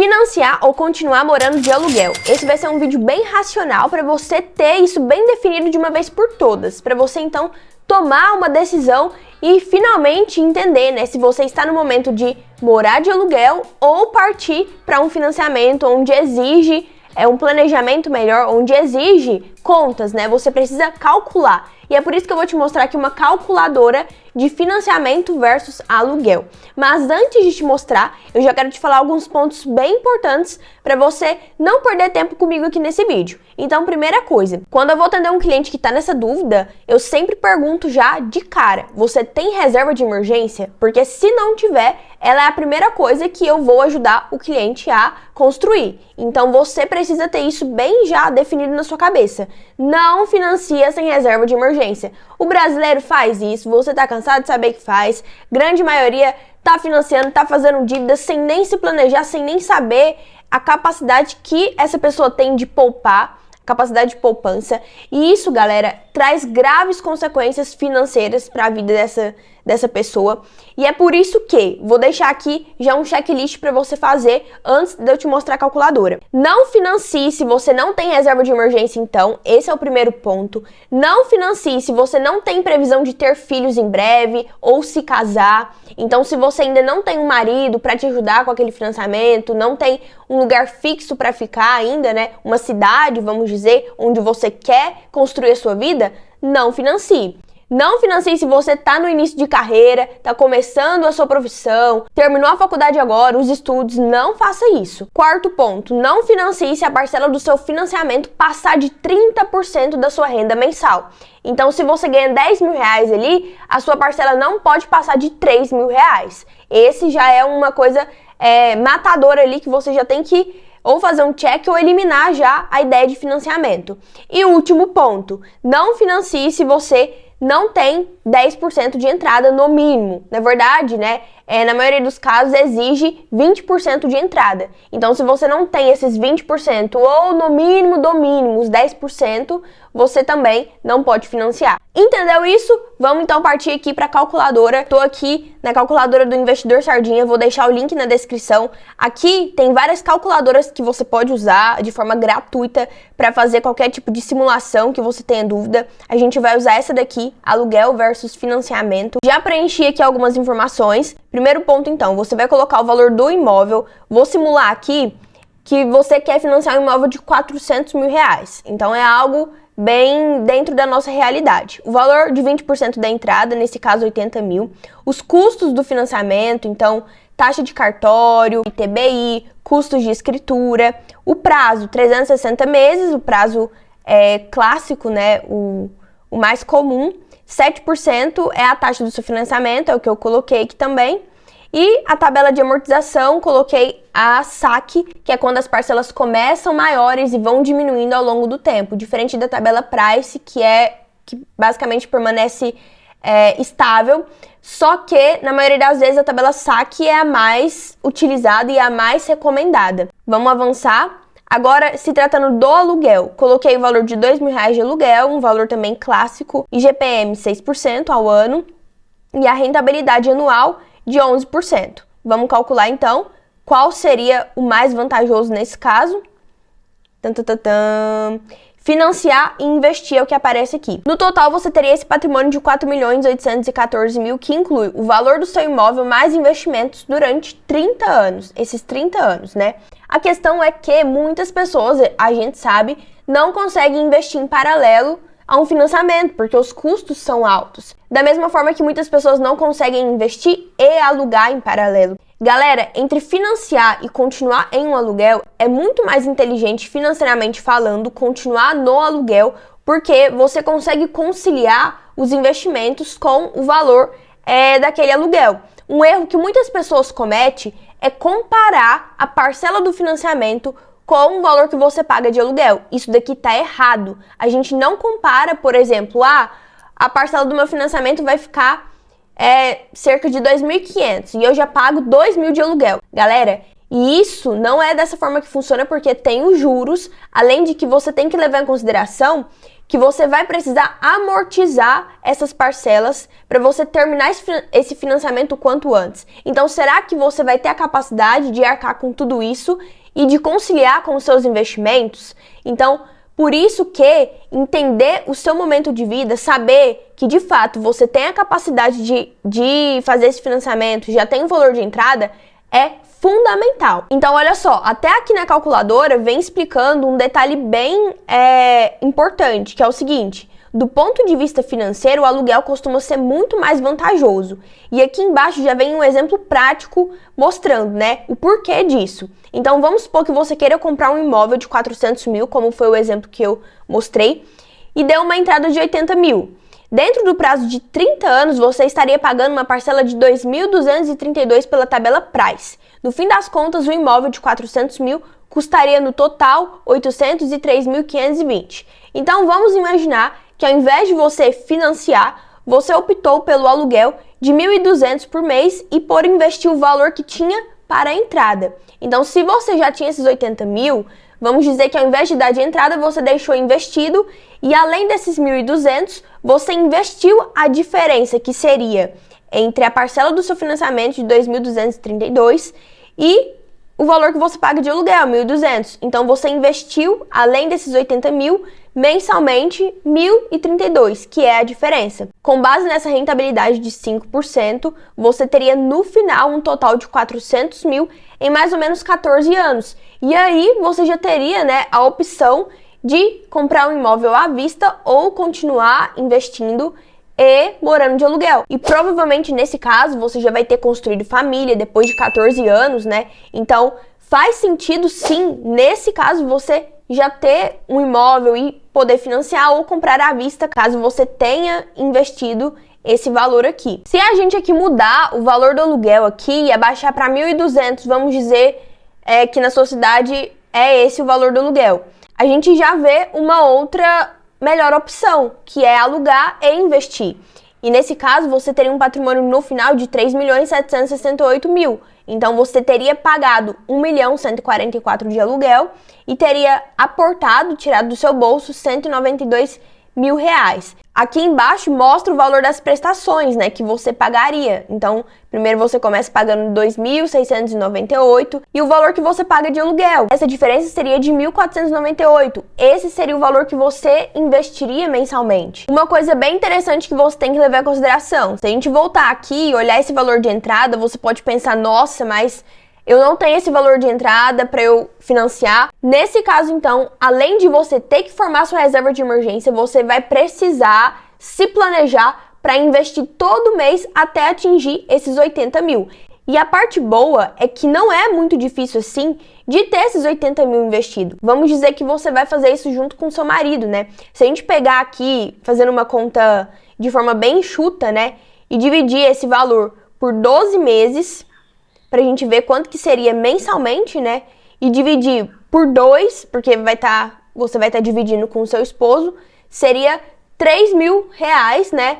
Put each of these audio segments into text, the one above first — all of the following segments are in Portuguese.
Financiar ou continuar morando de aluguel. Esse vai ser um vídeo bem racional para você ter isso bem definido de uma vez por todas, para você então tomar uma decisão e finalmente entender, né, se você está no momento de morar de aluguel ou partir para um financiamento onde exige um planejamento melhor, onde exige contas, né? Você precisa calcular. E é por isso que eu vou te mostrar aqui uma calculadora de financiamento versus aluguel. Mas antes de te mostrar, eu já quero te falar alguns pontos bem importantes para você não perder tempo comigo aqui nesse vídeo. Então, primeira coisa, quando eu vou atender um cliente que está nessa dúvida, eu sempre pergunto já de cara, você tem reserva de emergência? Porque se não tiver, ela é a primeira coisa que eu vou ajudar o cliente a construir. Então, você precisa ter isso bem já definido na sua cabeça. Não financia sem reserva de emergência. O brasileiro faz isso, você tá cansado de saber que faz. Grande maioria tá financiando, tá fazendo dívida sem nem se planejar, sem nem saber a capacidade que essa pessoa tem de poupar, capacidade de poupança. E isso, galera, traz graves consequências financeiras para a vida dessa pessoa. E é por isso que vou deixar aqui já um checklist para você fazer antes de eu te mostrar a calculadora. Não financie se você não tem reserva de emergência, então. Esse é o primeiro ponto. Não financie se você não tem previsão de ter filhos em breve ou se casar. Então, se você ainda não tem um marido para te ajudar com aquele financiamento, não tem um lugar fixo para ficar ainda, né? Uma cidade, vamos dizer, onde você quer construir a sua vida, não financie. Não financie se você está no início de carreira, está começando a sua profissão, terminou a faculdade agora, os estudos, não faça isso. Quarto ponto, não financie se a parcela do seu financiamento passar de 30% da sua renda mensal. Então, se você ganha 10 mil reais ali, a sua parcela não pode passar de 3 mil reais. Esse já é uma coisa matadora ali que você já tem que ou fazer um check ou eliminar já a ideia de financiamento. E o último ponto, não financie se você não tem 10% de entrada no mínimo. Na verdade, né, na maioria dos casos exige 20% de entrada. Então, se você não tem esses 20% ou no mínimo do mínimo os 10%, você também não pode financiar. Entendeu isso? Vamos então partir aqui para a calculadora. Estou aqui na calculadora do Investidor Sardinha, vou deixar o link na descrição. Aqui tem várias calculadoras que você pode usar de forma gratuita para fazer qualquer tipo de simulação que você tenha dúvida. A gente vai usar essa daqui, aluguel versus financiamento. Já preenchi aqui algumas informações. Primeiro ponto então, você vai colocar o valor do imóvel. Vou simular aqui que você quer financiar um imóvel de 400 mil reais. Então é algo bem dentro da nossa realidade. O valor de 20% da entrada, nesse caso 80 mil. Os custos do financiamento, então taxa de cartório, ITBI, custos de escritura. O prazo, 360 meses, o prazo clássico, né, o mais comum. 7% é a taxa do seu financiamento, é o que eu coloquei aqui também. E a tabela de amortização, coloquei a saque, que é quando as parcelas começam maiores e vão diminuindo ao longo do tempo, diferente da tabela price, que basicamente permanece estável, só que na maioria das vezes a tabela saque é a mais utilizada e a mais recomendada. Vamos avançar. Agora, se tratando do aluguel, coloquei o valor de 2 mil reais de aluguel, um valor também clássico, IGPM 6% ao ano e a rentabilidade anual de 11%. Vamos calcular então qual seria o mais vantajoso nesse caso. Financiar e investir é o que aparece aqui. No total, você teria esse patrimônio de 4.814.000, que inclui o valor do seu imóvel mais investimentos durante 30 anos. Esses 30 anos, né? A questão é que muitas pessoas, a gente sabe, não conseguem investir em paralelo a um financiamento, porque os custos são altos. Da mesma forma que muitas pessoas não conseguem investir e alugar em paralelo. Galera, entre financiar e continuar em um aluguel, é muito mais inteligente financeiramente falando continuar no aluguel, porque você consegue conciliar os investimentos com o valor daquele aluguel. Um erro que muitas pessoas cometem é comparar a parcela do financiamento com o valor que você paga de aluguel. Isso daqui tá errado. A gente não compara, por exemplo, a parcela do meu financiamento vai ficar cerca de 2.500 e eu já pago 2.000 de aluguel. Galera, E isso não é dessa forma que funciona, porque tem os juros, além de que você tem que levar em consideração que você vai precisar amortizar essas parcelas para você terminar esse financiamento o quanto antes. Então, será que você vai ter a capacidade de arcar com tudo isso e de conciliar com os seus investimentos? Então, por isso que entender o seu momento de vida, saber que de fato você tem a capacidade de fazer esse financiamento, já tem um valor de entrada, é fundamental. Então, olha só, até aqui na calculadora vem explicando um detalhe bem importante, que é o seguinte: do ponto de vista financeiro, o aluguel costuma ser muito mais vantajoso. E aqui embaixo já vem um exemplo prático mostrando, né, o porquê disso. Então, vamos supor que você queira comprar um imóvel de 400 mil, como foi o exemplo que eu mostrei, e deu uma entrada de 80 mil. Dentro do prazo de 30 anos, você estaria pagando uma parcela de 2.232 pela tabela Price. No fim das contas, o imóvel de 400 mil custaria no total 803.520. Então, vamos imaginar que ao invés de você financiar, você optou pelo aluguel de 1.200 por mês e por investir o valor que tinha para a entrada. Então, se você já tinha esses 80 mil, vamos dizer que ao invés de dar de entrada, você deixou investido e além desses 1.200, você investiu a diferença que seria entre a parcela do seu financiamento de 2.232 e o valor que você paga de aluguel, 1.200. Então, você investiu, além desses 80 mil, mensalmente 1.032, que é a diferença. Com base nessa rentabilidade de 5%, você teria no final um total de 400 mil em mais ou menos 14 anos. E aí, você já teria, né, a opção de comprar um imóvel à vista ou continuar investindo e morando de aluguel. E provavelmente nesse caso você já vai ter construído família depois de 14 anos, né? Então faz sentido sim, nesse caso, você já ter um imóvel e poder financiar ou comprar à vista, caso você tenha investido esse valor aqui. Se a gente aqui mudar o valor do aluguel aqui e abaixar para 1.200, vamos dizer que na sua cidade é esse o valor do aluguel, a gente já vê uma outra melhor opção, que é alugar e investir. E nesse caso, você teria um patrimônio no final de 3.768.000. Então, você teria pagado 1.144.000 de aluguel e teria aportado, tirado do seu bolso, R$192.000. Aqui embaixo mostra o valor das prestações, né, que você pagaria. Então, primeiro você começa pagando 2.698 e o valor que você paga de aluguel. Essa diferença seria de 1.498. Esse seria o valor que você investiria mensalmente. Uma coisa bem interessante que você tem que levar em consideração: se a gente voltar aqui e olhar esse valor de entrada, você pode pensar, nossa, mas eu não tenho esse valor de entrada para eu financiar. Nesse caso, então, além de você ter que formar sua reserva de emergência, você vai precisar se planejar para investir todo mês até atingir esses 80 mil. E a parte boa é que não é muito difícil assim de ter esses 80 mil investido. Vamos dizer que você vai fazer isso junto com seu marido, né? Se a gente pegar aqui, fazendo uma conta de forma bem enxuta, né? E dividir esse valor por 12 meses... pra gente ver quanto que seria mensalmente, né? E dividir por 2, porque você vai estar dividindo com o seu esposo, seria R$3.000, né?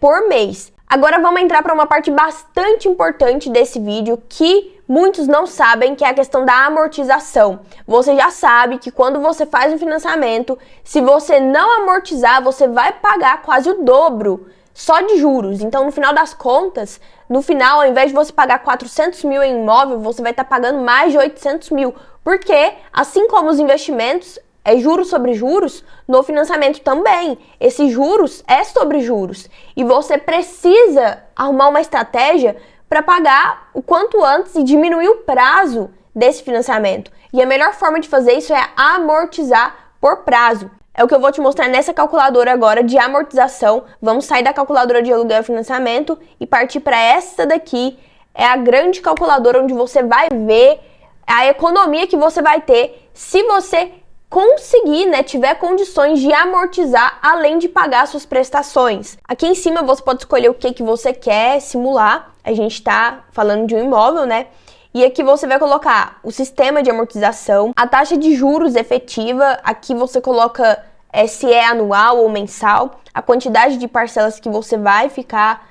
Por mês. Agora vamos entrar para uma parte bastante importante desse vídeo que muitos não sabem, que é a questão da amortização. Você já sabe que quando você faz um financiamento, se você não amortizar, você vai pagar quase o dobro só de juros. Então, no final das contas, no final, ao invés de você pagar 400 mil em imóvel, você vai estar pagando mais de 800 mil. Porque, assim como os investimentos, é juros sobre juros, no financiamento também. Esses juros é sobre juros. E você precisa arrumar uma estratégia para pagar o quanto antes e diminuir o prazo desse financiamento. E a melhor forma de fazer isso é amortizar por prazo. É o que eu vou te mostrar nessa calculadora agora de amortização. Vamos sair da calculadora de aluguel e financiamento e partir para essa daqui. É a grande calculadora onde você vai ver a economia que você vai ter se você conseguir, né, tiver condições de amortizar além de pagar suas prestações. Aqui em cima você pode escolher o que você quer simular. A gente está falando de um imóvel, né? E aqui você vai colocar o sistema de amortização, a taxa de juros efetiva, aqui você coloca se é anual ou mensal, a quantidade de parcelas que você vai ficar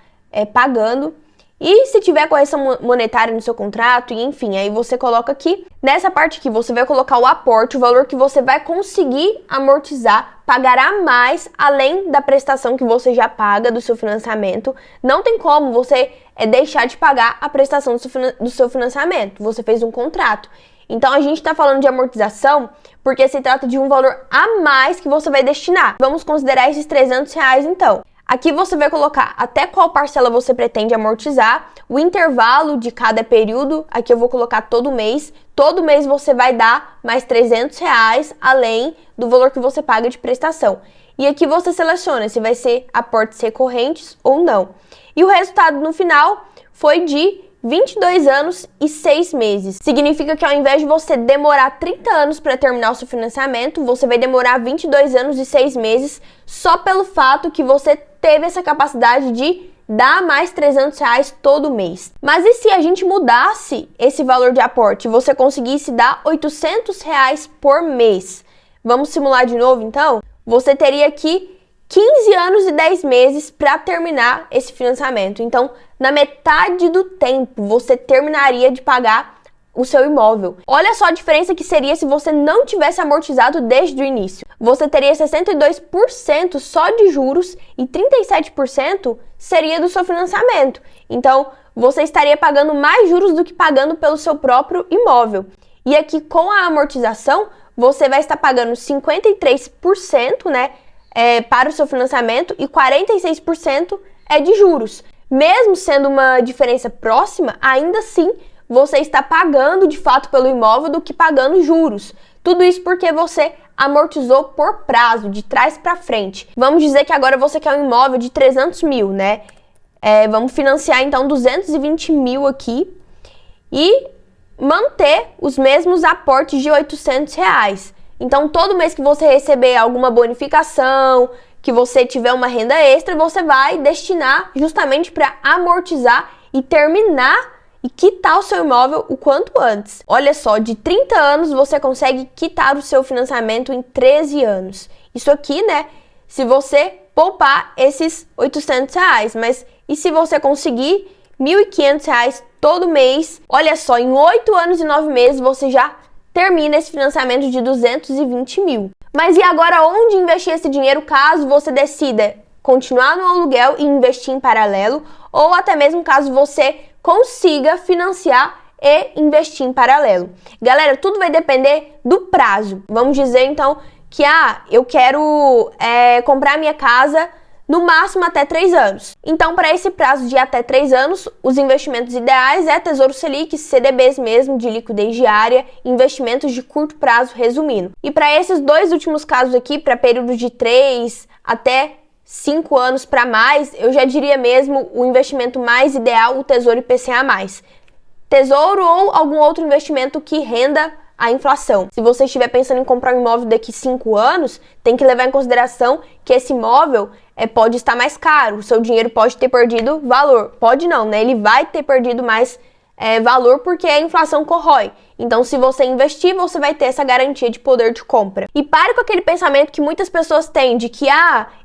pagando E se tiver correção monetária no seu contrato, e enfim, aí você coloca aqui. Nessa parte aqui, você vai colocar o aporte, o valor que você vai conseguir amortizar, pagar a mais, além da prestação que você já paga do seu financiamento. Não tem como você deixar de pagar a prestação do seu financiamento. Você fez um contrato. Então, a gente está falando de amortização porque se trata de um valor a mais que você vai destinar. Vamos considerar esses R$300, então. Aqui você vai colocar até qual parcela você pretende amortizar, o intervalo de cada período, aqui eu vou colocar todo mês. Todo mês você vai dar mais R$300, além do valor que você paga de prestação. E aqui você seleciona se vai ser aportes recorrentes ou não. E o resultado no final foi de 22 anos e 6 meses. Significa que ao invés de você demorar 30 anos para terminar o seu financiamento, você vai demorar 22 anos e 6 meses só pelo fato que você teve essa capacidade de dar mais R$300 todo mês. Mas e se a gente mudasse esse valor de aporte e você conseguisse dar R$800 por mês? Vamos simular de novo então? Você teria aqui 15 anos e 10 meses para terminar esse financiamento. Então, na metade do tempo, você terminaria de pagar o seu imóvel. Olha só a diferença que seria se você não tivesse amortizado desde o início. Você teria 62% só de juros e 37% seria do seu financiamento. Então, você estaria pagando mais juros do que pagando pelo seu próprio imóvel. E aqui, com a amortização, você vai estar pagando 53%, né? Para o seu financiamento e 46% é de juros. Mesmo sendo uma diferença próxima, ainda assim você está pagando de fato pelo imóvel do que pagando juros. Tudo isso porque você amortizou por prazo, de trás para frente. Vamos dizer que agora você quer um imóvel de 300 mil, né? Vamos financiar então 220 mil aqui e manter os mesmos aportes de R$800. Então, todo mês que você receber alguma bonificação, que você tiver uma renda extra, você vai destinar justamente para amortizar e terminar e quitar o seu imóvel o quanto antes. Olha só, de 30 anos você consegue quitar o seu financiamento em 13 anos. Isso aqui, né, se você poupar esses R$800, mas e se você conseguir R$1.500 todo mês? Olha só, em 8 anos e 9 meses você já termina esse financiamento de 220 mil. Mas e agora onde investir esse dinheiro caso você decida continuar no aluguel e investir em paralelo, ou até mesmo caso você consiga financiar e investir em paralelo? Galera, tudo vai depender do prazo. Vamos dizer então que eu quero comprar minha casa no máximo até 3 anos. Então, para esse prazo de até 3 anos, os investimentos ideais é Tesouro Selic, CDBs mesmo, de liquidez diária, investimentos de curto prazo, resumindo. E para esses dois últimos casos aqui, para períodos de 3 até 5 anos para mais, eu já diria mesmo o investimento mais ideal, o Tesouro IPCA+. Tesouro ou algum outro investimento que renda a inflação. Se você estiver pensando em comprar um imóvel daqui 5 anos, tem que levar em consideração que esse imóvel pode estar mais caro, o seu dinheiro pode ter perdido valor. Pode não, né? Ele vai ter perdido mais valor porque a inflação corrói. Então, se você investir, você vai ter essa garantia de poder de compra. E pare com aquele pensamento que muitas pessoas têm de que,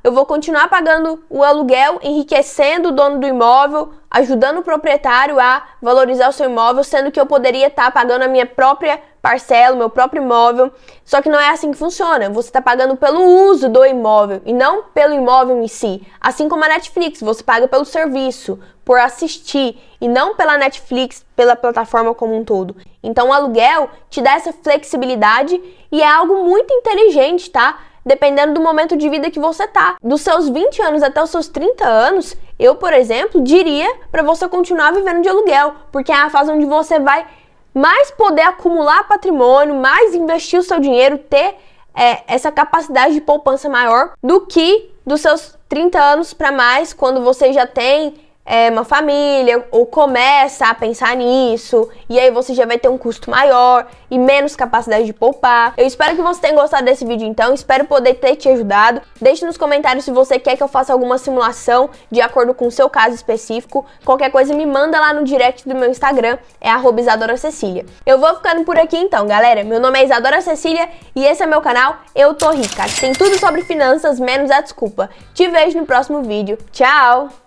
eu vou continuar pagando o aluguel, enriquecendo o dono do imóvel, ajudando o proprietário a valorizar o seu imóvel, sendo que eu poderia estar pagando a minha própria parcela, o meu próprio imóvel. Só que não é assim que funciona. Você está pagando pelo uso do imóvel e não pelo imóvel em si. Assim como a Netflix, você paga pelo serviço, por assistir, e não pela Netflix, pela plataforma como um todo. Então, o aluguel te dá essa flexibilidade e é algo muito inteligente, tá? Dependendo do momento de vida que você tá. Dos seus 20 anos até os seus 30 anos, eu, por exemplo, diria para você continuar vivendo de aluguel, porque é a fase onde você vai mais poder acumular patrimônio, mais investir o seu dinheiro, ter essa capacidade de poupança maior do que dos seus 30 anos para mais, quando você já tem uma família ou começa a pensar nisso, e aí você já vai ter um custo maior e menos capacidade de poupar. Eu espero que você tenha gostado desse vídeo então, espero poder ter te ajudado. Deixe nos comentários se você quer que eu faça alguma simulação de acordo com o seu caso específico. Qualquer coisa me manda lá no direct do meu Instagram, é @IsadoraCecília. Eu vou ficando por aqui então, galera. Meu nome é Isadora Cecília e esse é meu canal Eu Tô Rica, que tem tudo sobre finanças menos a desculpa. Te vejo no próximo vídeo. Tchau!